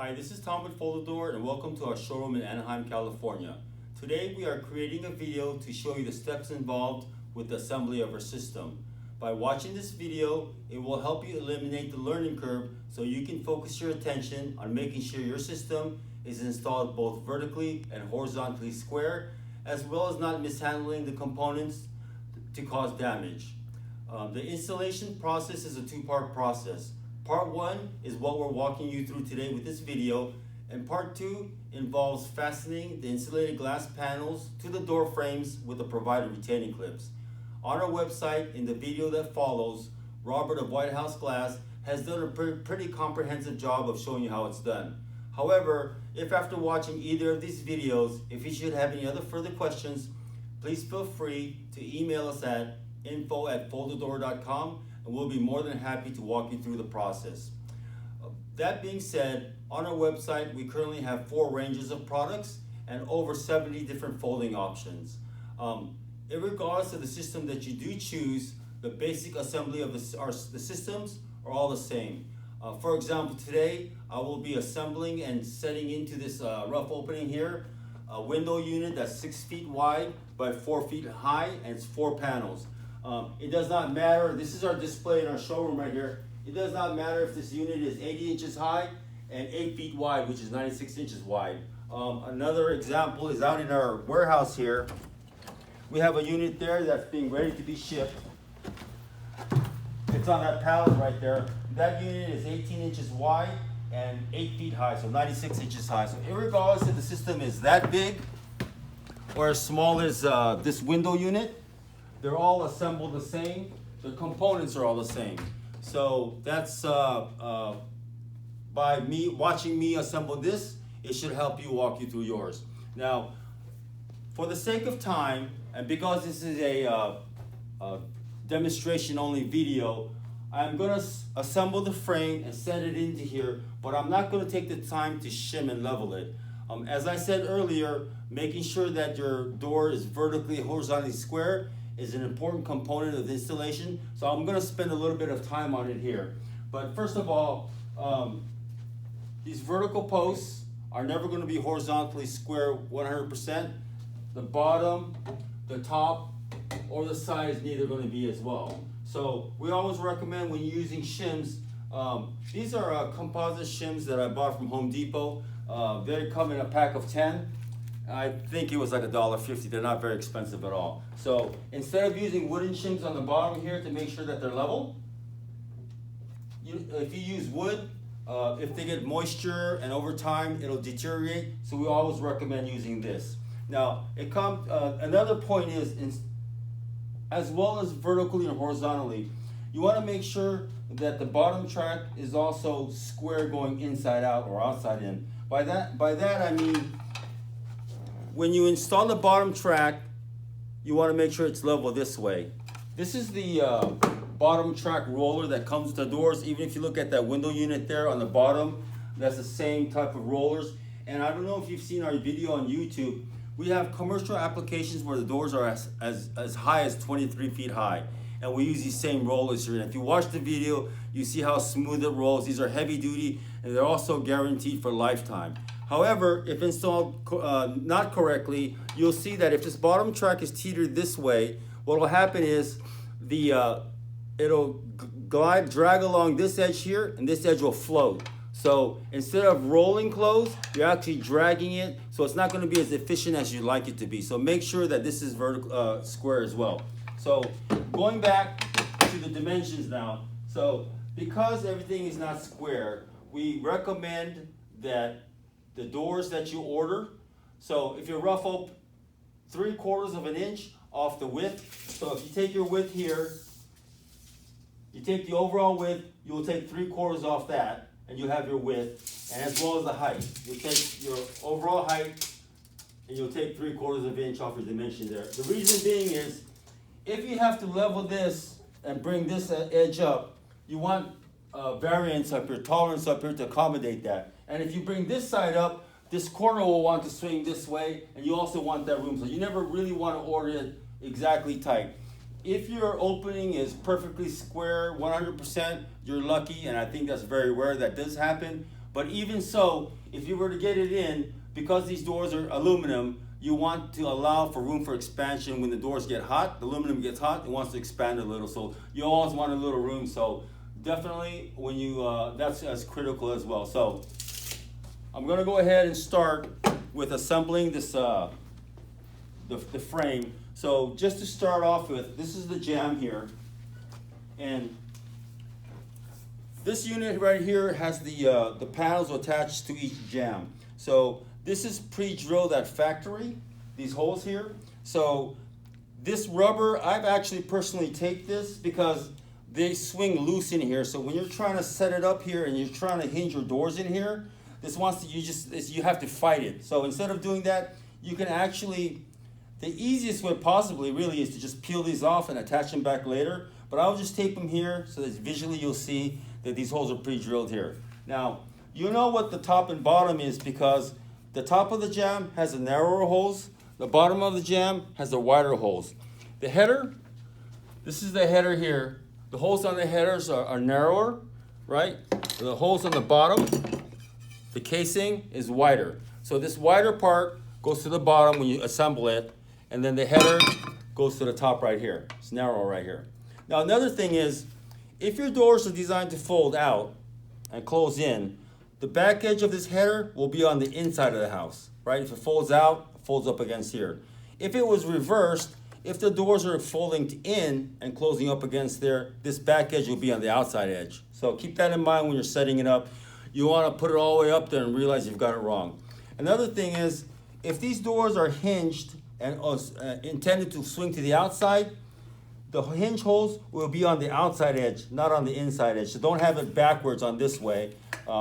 Hi, this is Tom with Fold the Door and welcome to our showroom in Anaheim, California. Today we are creating a video to show you the steps involved with the assembly of our system. By watching this video, it will help you eliminate the learning curve so you can focus your attention on making sure your system is installed both vertically and horizontally square, as well as not mishandling the components to cause damage. The installation process is a two-part process. Part one is what we're walking you through today with this video, and part two involves fastening the insulated glass panels to the door frames with the provided retaining clips. On our website, in the video that follows, Robert of White House Glass has done a pretty comprehensive job of showing you how it's done. However, if after watching either of these videos, if you should have any other further questions, please feel free to email us at info@foldthedoor.com, and we'll be more than happy to walk you through the process. That being said, on our website we currently have 4 ranges of products and over 70 different folding options. Regardless of the system that you do choose, the basic assembly of the systems are all the same. For example, today I will be assembling and setting into this rough opening here a window unit that's 6 feet wide by 4 feet high, and it's 4 panels. It does not matter, this is our display in our showroom right here. It does not matter if this unit is 80 inches high and 8 feet wide, which is 96 inches wide. Another example is out in our warehouse here. We have a unit there that's being ready to be shipped. It's on that pallet right there. That unit is 18 inches wide and 8 feet high, so 96 inches high. So regardless if the system is that big or as small as this window unit, they're all assembled the same. The components are all the same. So that's by watching me assemble this, it should help you walk you through yours. Now, for the sake of time, and because this is a demonstration only video, I'm gonna assemble the frame and set it into here, but I'm not gonna take the time to shim and level it. As I said earlier, making sure that your door is vertically, horizontally square is an important component of the installation, so I'm gonna spend a little bit of time on it here. But first of all, these vertical posts are never gonna be horizontally square 100%. The bottom, the top, or the side is neither gonna be as well. So we always recommend when you're using shims, these are composite shims that I bought from Home Depot. They come in a pack of 10. I think it was like $1.50. They're not very expensive at all. So instead of using wooden shims on the bottom here to make sure that they're level, if you use wood, if they get moisture and over time it'll deteriorate. So we always recommend using this. Now another point is, as well as vertically and horizontally, you want to make sure that the bottom track is also square going inside out or outside in. By that I mean, when you install the bottom track, you want to make sure it's level this way. This is the bottom track roller that comes with the doors. Even if you look at that window unit there on the bottom, that's the same type of rollers. And I don't know if you've seen our video on YouTube. We have commercial applications where the doors are as high as 23 feet high. And we use these same rollers here. And if you watch the video, you see how smooth it rolls. These are heavy duty and they're also guaranteed for lifetime. However, if installed not correctly, you'll see that if this bottom track is teetered this way, what will happen is it'll drag along this edge here, and this edge will float. So instead of rolling close, you're actually dragging it, so it's not going to be as efficient as you'd like it to be. So make sure that this is vertical, square as well. So going back to the dimensions now. So because everything is not square, we recommend that the doors that you order, so if you rough up 3/4 of an inch off the width, so if you take your width here, you take the overall width, you will take 3/4 off that, and you have your width, and as well as the height. You take your overall height, and you'll take 3/4 of an inch off your dimension there. The reason being is, if you have to level this and bring this edge up, you want variance up here, tolerance up here to accommodate that. And if you bring this side up, this corner will want to swing this way, and you also want that room. So you never really want to order it exactly tight. If your opening is perfectly square, 100%, you're lucky, and I think that's very rare that does happen. But even so, if you were to get it in, because these doors are aluminum, you want to allow for room for expansion. When the doors get hot, the aluminum gets hot, it wants to expand a little. So you always want a little room. So definitely when you, that's as critical as well. So I'm gonna go ahead and start with assembling this, the frame. So just to start off with, this is the jamb here. And this unit right here has the panels attached to each jamb. So this is pre-drilled at factory, these holes here. So this rubber, I've actually personally taped this because they swing loose in here. So when you're trying to set it up here and you're trying to hinge your doors in here, this wants to, you have to fight it. So instead of doing that, you can actually, the easiest way possibly really is to just peel these off and attach them back later. But I'll just tape them here so that visually you'll see that these holes are pre-drilled here. Now, you know what the top and bottom is because the top of the jamb has the narrower holes, the bottom of the jamb has the wider holes. The header, this is the header here. The holes on the headers are narrower, right? The holes on the bottom, the casing is wider. So this wider part goes to the bottom when you assemble it, and then the header goes to the top right here. It's narrow right here. Now another thing is, if your doors are designed to fold out and close in, the back edge of this header will be on the inside of the house, right? If it folds out, it folds up against here. If it was reversed, if the doors are folding in and closing up against there, this back edge will be on the outside edge. So keep that in mind when you're setting it up. You want to put it all the way up there and realize you've got it wrong. Another thing is, if these doors are hinged and intended to swing to the outside, the hinge holes will be on the outside edge, not on the inside edge. So don't have it backwards on this way.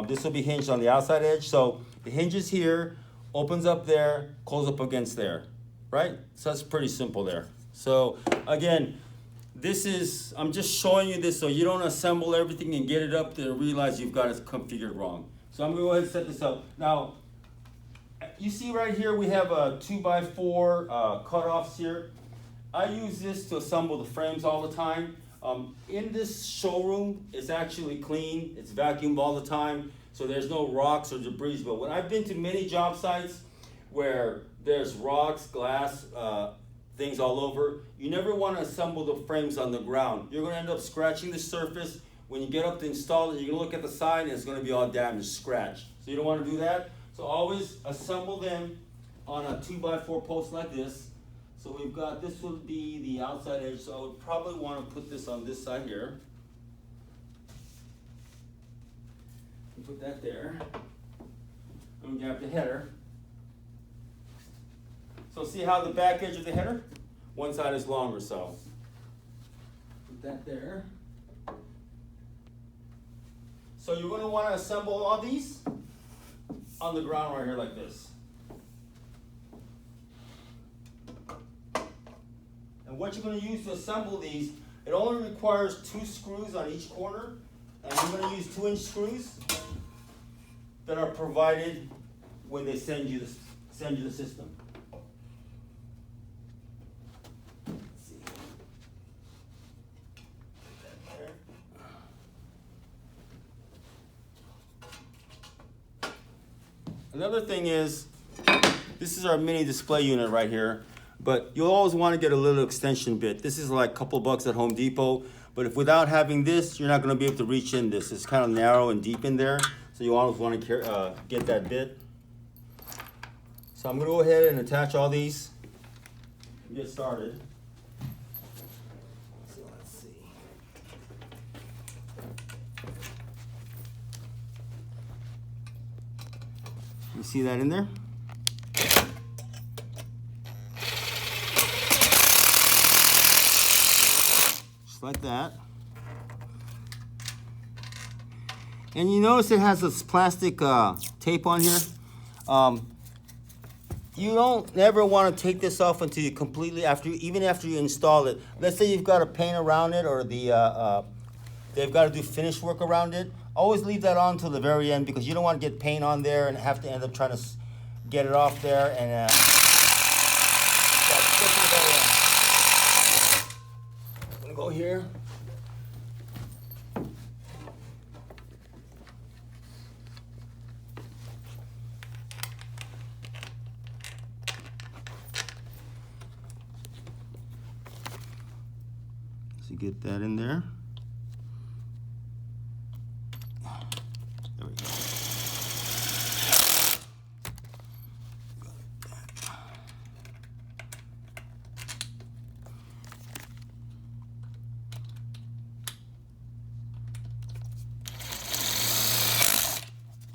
This will be hinged on the outside edge. So the hinge is here, opens up there, closes up against there, right? So that's pretty simple there. So again, this is, I'm just showing you this so you don't assemble everything and get it up there and realize you've got it configured wrong. So I'm gonna go ahead and set this up. Now, you see right here, we have a 2x4 cutoffs here. I use this to assemble the frames all the time. In this showroom, it's actually clean, it's vacuumed all the time, so there's no rocks or debris. But when I've been to many job sites where there's rocks, glass, things all over, you never want to assemble the frames on the ground. You're going to end up scratching the surface. When you get up to install it, you're going to look at the side and it's going to be all damaged, scratched. So you don't want to do that. So always assemble them on a 2x4 post like this. So we've got, this will be the outside edge, so I would probably want to put this on this side here. Put that there. And grab the header. So see how the back edge of the header? One side is longer, so. Put that there. So you're going to want to assemble all these on the ground right here like this. And what you're going to use to assemble these, it only requires 2 screws on each corner, and you're going to use 2-inch screws that are provided when they send you the system. Let's see. Put that there. Another thing is, this is our mini display unit right here. But you'll always want to get a little extension bit. This is like a couple bucks at Home Depot. But if without having this, you're not going to be able to reach in this. It's kind of narrow and deep in there. So you always want to get that bit. So I'm going to go ahead and attach all these and get started. So let's see. You see that in there? Like that. And you notice it has this plastic tape on here. You don't never want to take this off until you completely, even after you install it. Let's say you've got to paint around it, or they've got to do finish work around it. Always leave that on till the very end, because you don't want to get paint on there and have to end up trying to get it off there. And go here. get that in there. There we go.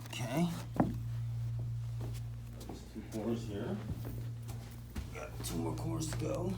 Okay. There's 2 cores here. Got 2 more cores to go.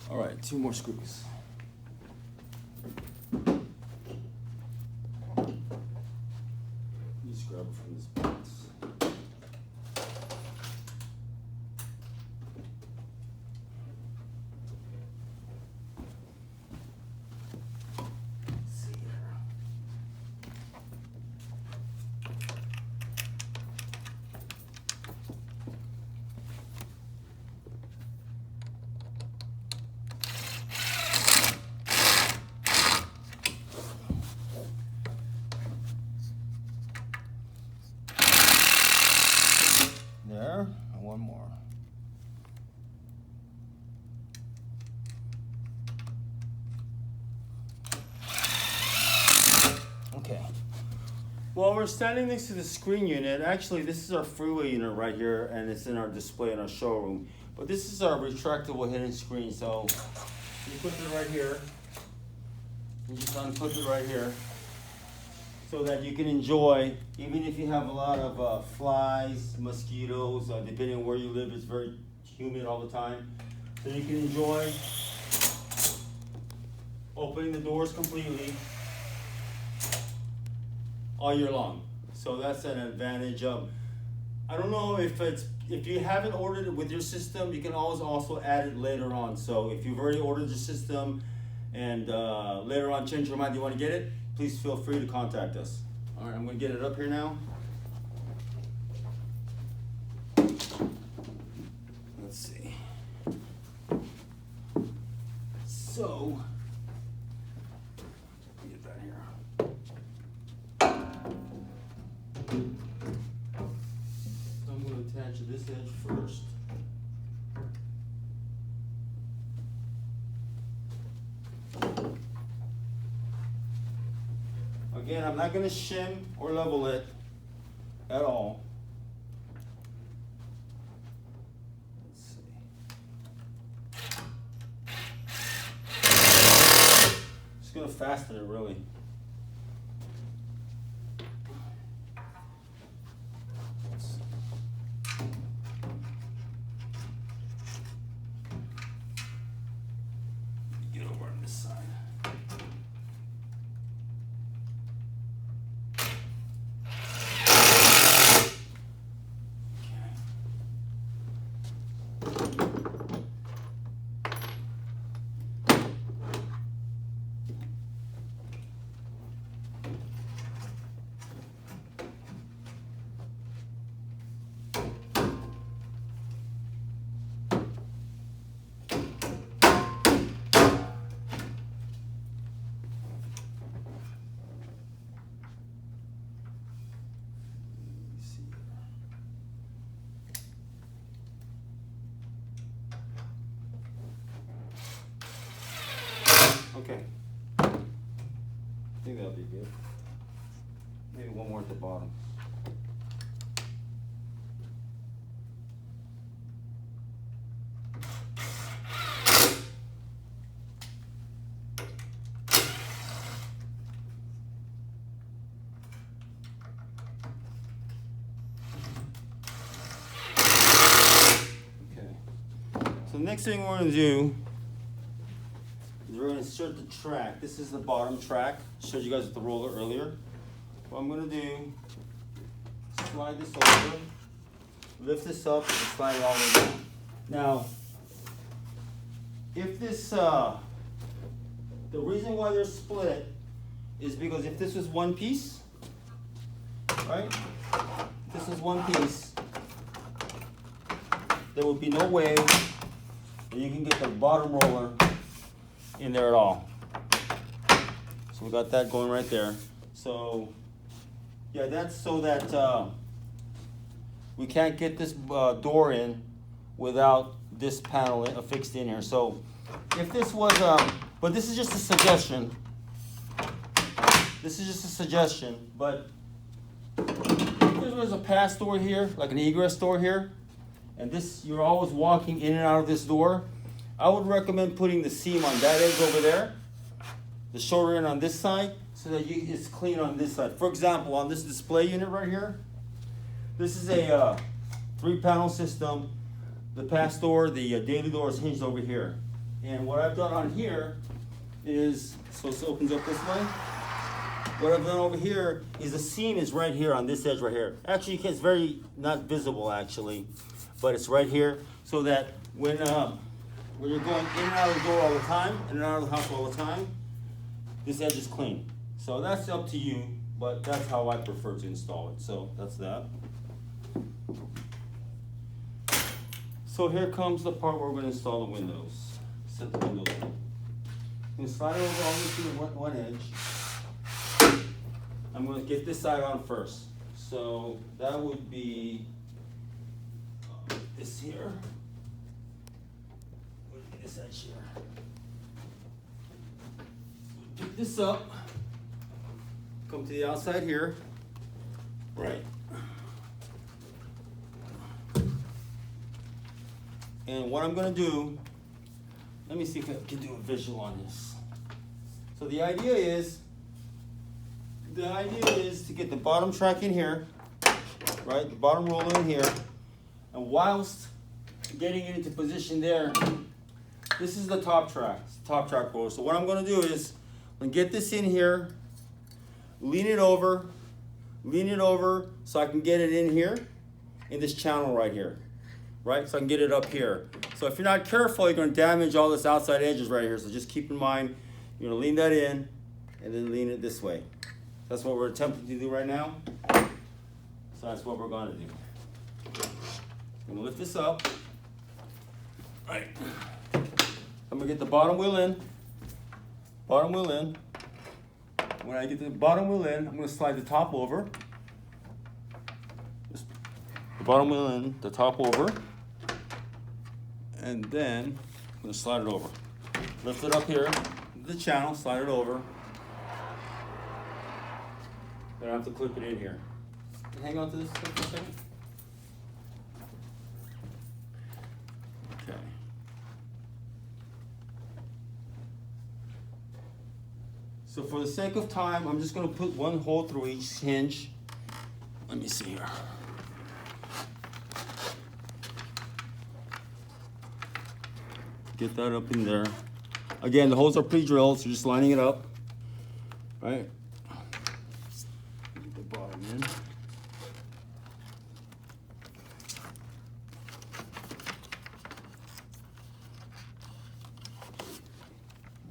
All right, 2 more screws. Just grab it from this box. Let's see here. There, and 1 more. Okay. Well, we're standing next to the screen unit. Actually, this is our freeway unit right here, and it's in our display in our showroom. But this is our retractable hidden screen. So you put it right here. You just unput it right here, so that you can enjoy, even if you have a lot of flies, mosquitoes, depending on where you live, it's very humid all the time. So you can enjoy opening the doors completely all year long. So that's an advantage of, I don't know if you haven't ordered it with your system, you can always also add it later on. So if you've already ordered your system and later on change your mind, you want to get it, please feel free to contact us. All right, I'm going to get it up here now. Let's see. So, get that here. So I'm going to attach this edge first. Again, I'm not going to shim or level it at all. Let's see. Just going to fasten it really. Get over on this side. Okay. I think that'll be good. Maybe 1 more at the bottom. Okay. So the next thing we're going to do, we're going to insert the track. This is the bottom track. Showed you guys with the roller earlier. What I'm going to do, slide this over, lift this up, and slide it all the way down. Now, if this, the reason why they're split is because if this was one piece, right? If this is one piece, there would be no way that you can get the bottom roller in there at all. So we got that going right there. So yeah, that's so that we can't get this door in without this panel affixed in here. So if this was, but this is just a suggestion. This is just a suggestion, but if there was a pass door here, like an egress door here, and this, you're always walking in and out of this door, I would recommend putting the seam on that edge over there, the shorter end on this side, so that it's clean on this side. For example, on this display unit right here, this is a 3-panel system. The pass door, the daily door is hinged over here. And what I've done on here is, so this opens up this way. What I've done over here is the seam is right here on this edge right here. Actually, it's very not visible actually, but it's right here, so that when you're going in and out of the door all the time, in and out of the house all the time, this edge is clean. So that's up to you, but that's how I prefer to install it. So that's that. So here comes the part where we're going to install the windows. Set the windows up. I'm going to slide it over all the way to one edge. I'm going to get this side on first. So that would be this here. This edge here. Pick this up. Come to the outside here. Right. And what I'm going to do, let me see if I can do a visual on this. So the idea is to get the bottom track in here, right? The bottom roller in here. And whilst getting it into position there, this is the top track. It's the top track roller. So what I'm going to do is I'm going to get this in here, lean it over so I can get it in here, in this channel right here. Right, so I can get it up here. So if you're not careful, you're going to damage all this outside edges right here. So just keep in mind, you're going to lean that in and then lean it this way. That's what we're attempting to do right now. So that's what we're going to do. I'm going to lift this up. Right. I'm going to get the bottom wheel in. Bottom wheel in. When I get the bottom wheel in, I'm going to slide the top over. The bottom wheel in, the top over. And then I'm going to slide it over. Lift it up here, the channel, slide it over. Then I have to clip it in here. Hang on to this for a second. Okay. So for the sake of time, I'm just going to put one hole through each hinge. Let me see here. Get that up in there. Again, the holes are pre-drilled, so just lining it up. Right? Get the bottom in.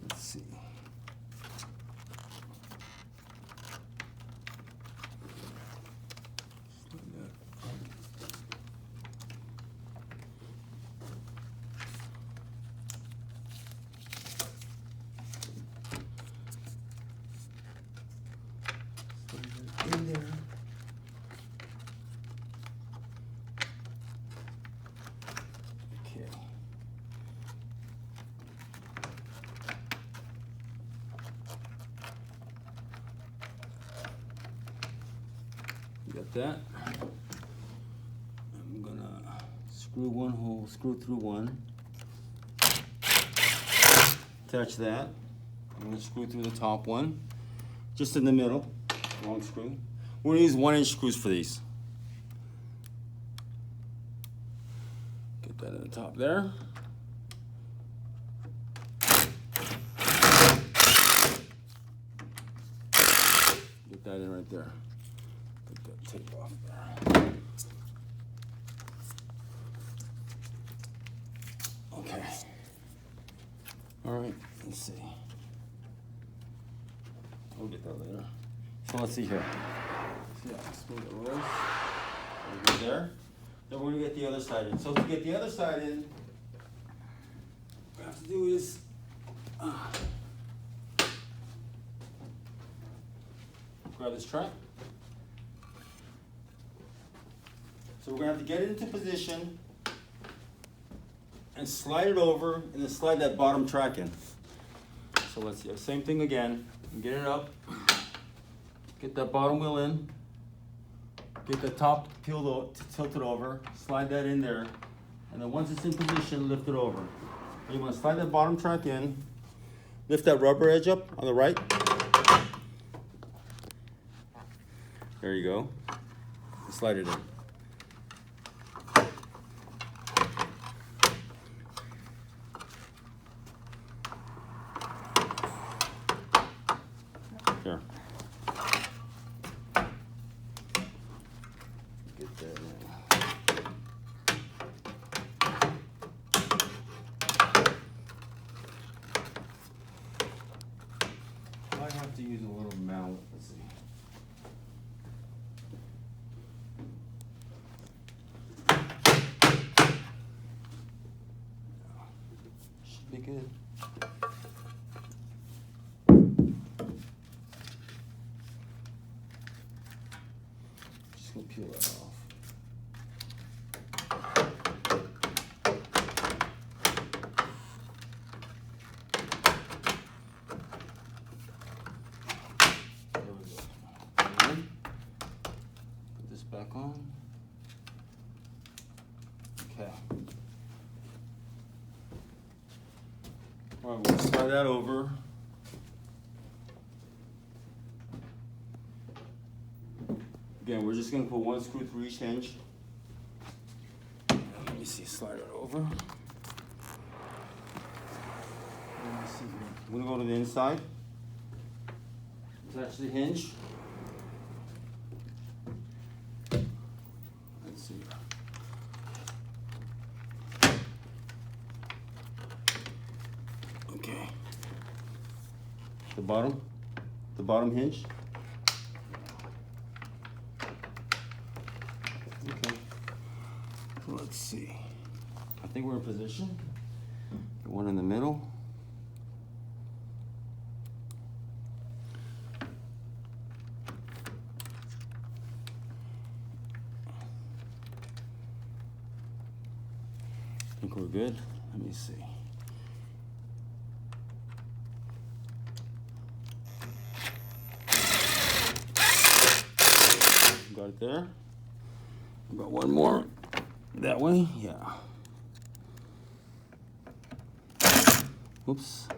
Let's see. In there. Okay. Got that. I'm gonna screw one hole, screw through one. Attach that. I'm gonna screw through the top one, just in the middle. Long screw. We're gonna use 1-inch screws for these. Get that in the top there. Get that in right there. Put that tape off there. Okay. All right, let's see. We'll get that later. So let's see here. So yeah, smooth it rolls. Right there. Then we're gonna get the other side in. So to get the other side in, what we have to do is grab this track. So we're gonna have to get it into position and slide it over, and then slide that bottom track in. So let's see, same thing again. Get it up, get that bottom wheel in, get the top tilted over, slide that in there, and then once it's in position, lift it over. And you want to slide that bottom track in, lift that rubber edge up on the right. There you go. Slide it in. Here. Get that in. Might have to use a little mallet. Let's see. Should be good. Peel that off. There we go. And put this back on. Okay. All right, we'll slide that over. Again, we're just going to put one screw through each hinge. Let me see, slide it over. Let me see here. I'm going to go to the inside. Attach the hinge. Let's see. Okay. The bottom hinge. Okay, let's see. I think we're in position. Get one in the middle. I think we're good. Let me see. Got it there. Got one more that way, yeah. Oops.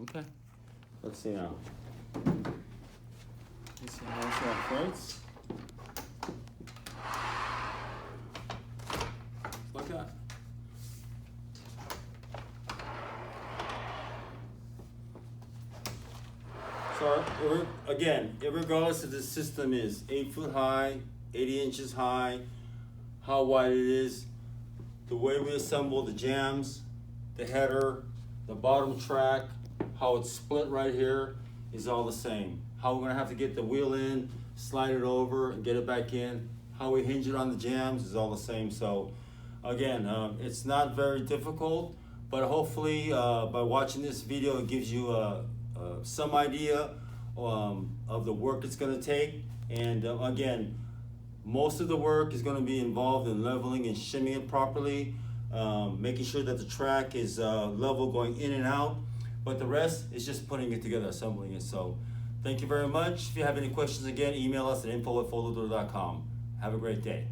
Okay, let's see now. Let's see how this operates. Like that. So again, regardless if the system is 8 foot high, 80 inches high, how wide it is, the way we assemble the jams, the header, the bottom track, how it's split right here is all the same. How we're gonna have to get the wheel in, slide it over, and get it back in, how we hinge it on the jams is all the same. So again, it's not very difficult, but hopefully by watching this video, it gives you some idea of the work it's going to take. And again, most of the work is going to be involved in leveling and shimming it properly, making sure that the track is level going in and out, but the rest is just putting it together, assembling it. So thank you very much. If you have any questions, again, email us at info@foldodoor.com. Have a great day.